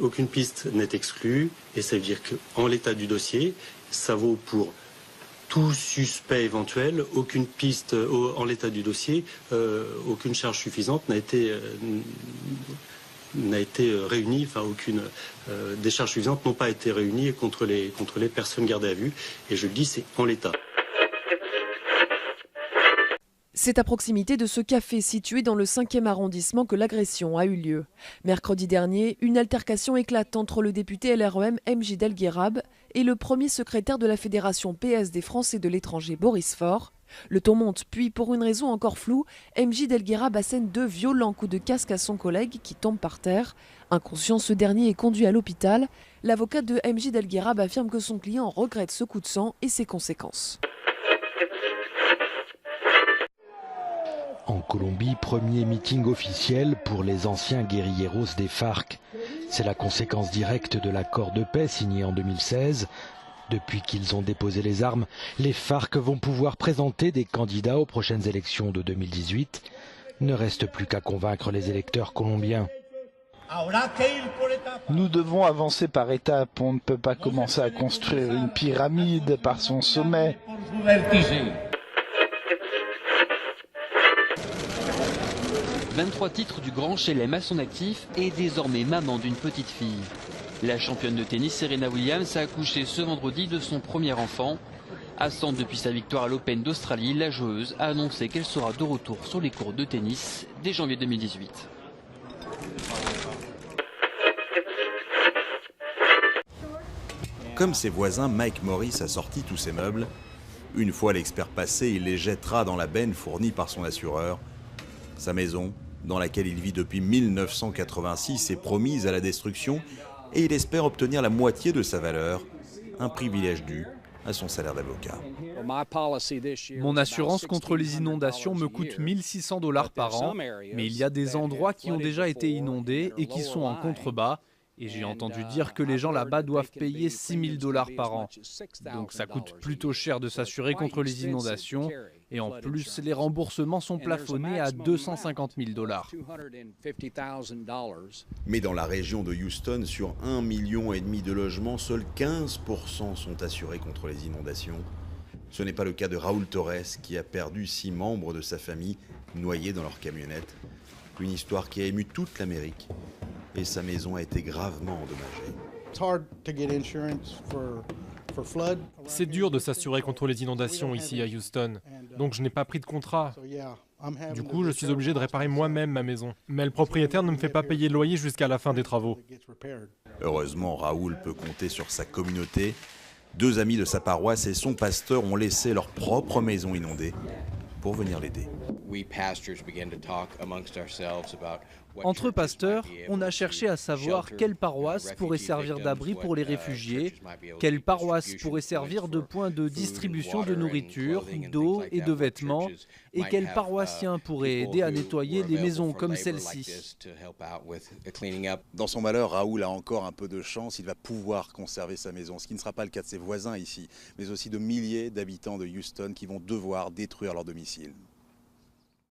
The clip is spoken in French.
Aucune piste n'est exclue et ça veut dire qu'en l'état du dossier, ça vaut pour tout suspect éventuel, aucune piste en l'état du dossier, aucune charge suffisante n'a été réunie, enfin aucune des charges suffisantes n'ont pas été réunies contre les personnes gardées à vue. Et je le dis, c'est en l'état. C'est à proximité de ce café situé dans le 5e arrondissement que l'agression a eu lieu. Mercredi dernier, une altercation éclate entre le député LREM MJ Delguerab et le premier secrétaire de la Fédération PS des Français de l'étranger Boris Faure. Le ton monte, puis pour une raison encore floue, MJ Delguerab assène 2 violents coups de casque à son collègue qui tombe par terre. Inconscient, ce dernier est conduit à l'hôpital. L'avocat de MJ Delguerab affirme que son client regrette ce coup de sang et ses conséquences. En Colombie, premier meeting officiel pour les anciens guérilleros des FARC. C'est la conséquence directe de l'accord de paix signé en 2016. Depuis qu'ils ont déposé les armes, les FARC vont pouvoir présenter des candidats aux prochaines élections de 2018. Ne reste plus qu'à convaincre les électeurs colombiens. Nous devons avancer par étapes. On ne peut pas commencer à construire une pyramide par son sommet. 23 titres du Grand Chelem à son actif et désormais maman d'une petite fille. La championne de tennis Serena Williams a accouché ce vendredi de son premier enfant. Absente depuis sa victoire à l'Open d'Australie, la joueuse a annoncé qu'elle sera de retour sur les courts de tennis dès janvier 2018. Comme ses voisins, Mike Morris a sorti tous ses meubles. Une fois l'expert passé, il les jettera dans la benne fournie par son assureur. Sa maison, dans laquelle il vit depuis 1986, est promise à la destruction et il espère obtenir la moitié de sa valeur, un privilège dû à son salaire d'avocat. Mon assurance contre les inondations me coûte 1 600 $ par an, mais il y a des endroits qui ont déjà été inondés et qui sont en contrebas. Et j'ai entendu dire que les gens là-bas doivent payer 6 000 $ par an. Donc ça coûte plutôt cher de s'assurer contre les inondations. Et en plus, les remboursements sont plafonnés à 250 000 $. Mais dans la région de Houston, sur 1,5 million de logements, seuls 15% sont assurés contre les inondations. Ce n'est pas le cas de Raúl Torres, qui a perdu 6 membres de sa famille noyés dans leur camionnette. Une histoire qui a ému toute l'Amérique. Et sa maison a été gravement endommagée. C'est dur de s'assurer contre les inondations ici à Houston, donc je n'ai pas pris de contrat. Du coup, je suis obligé de réparer moi-même ma maison. Mais le propriétaire ne me fait pas payer le loyer jusqu'à la fin des travaux. Heureusement, Raoul peut compter sur sa communauté. 2 amis de sa paroisse et son pasteur ont laissé leur propre maison inondée pour venir l'aider. Entre pasteurs, on a cherché à savoir quelle paroisse pourrait servir d'abri pour les réfugiés, quelle paroisse pourrait servir de point de distribution de nourriture, d'eau et de vêtements, et quel paroissien pourrait aider à nettoyer les maisons comme celle-ci. Dans son malheur, Raoul a encore un peu de chance, il va pouvoir conserver sa maison, ce qui ne sera pas le cas de ses voisins ici, mais aussi de milliers d'habitants de Houston qui vont devoir détruire leur domicile.